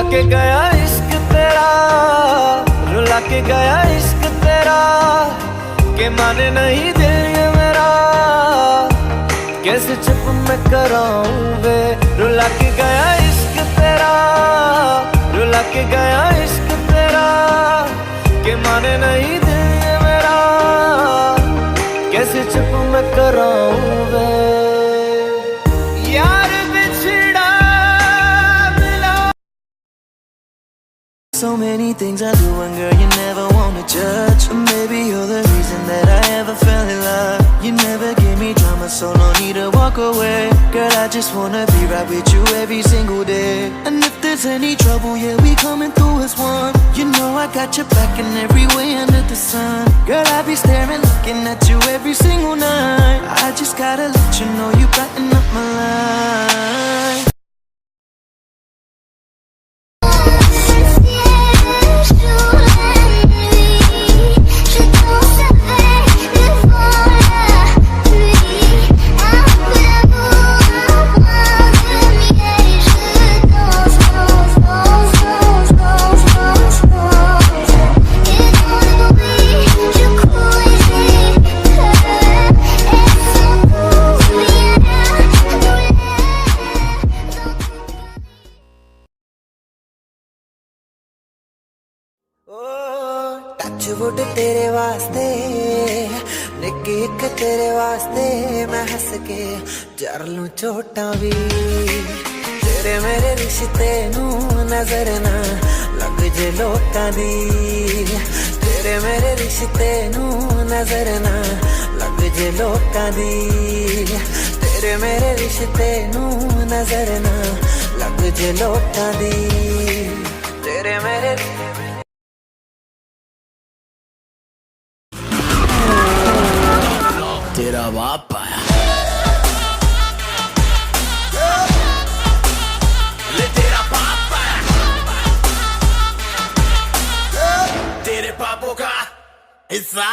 रुला के गया इश्क तेरा, रुला के गया इश्क तेरा, के माने नहीं दिल ये मेरा, कैसे चुप मैं कराऊं वे। रुला के गया इश्क तेरा, रुला के गया इश्क तेरा, के माने नहीं दिल ये मेरा, कैसे चुप मैं कराऊं वे। यार बिछड़ा मिला। So many things I do and girl you never wanna judge. Maybe you're the reason that I ever fell in love. You never give me drama, so no need to walk away. Girl, I just wanna be right with you every single day. And if there's any trouble, yeah, we coming through as one. You know I got your back in every way under the sun. Girl, I be staring, looking at you every single night. I just gotta let you know you brighten up my life. Touchwood तेरे वास्ते, निक्की एक तेरे वास्ते, मैं हंस के जर लूं चोटां भी। तेरे मेरे रिश्ते नू नजर ना लग जे लोकां दी, तेरे मेरे रिश्ते नू नजर ना लग जे लोकां दी, तेरे मेरे रिश्ते नू नजर ना लग जे लोकां दी, तेरे मेरे। तेरा बाप आया, ले तेरा बाप आया, तेरे पापों का हिस्सा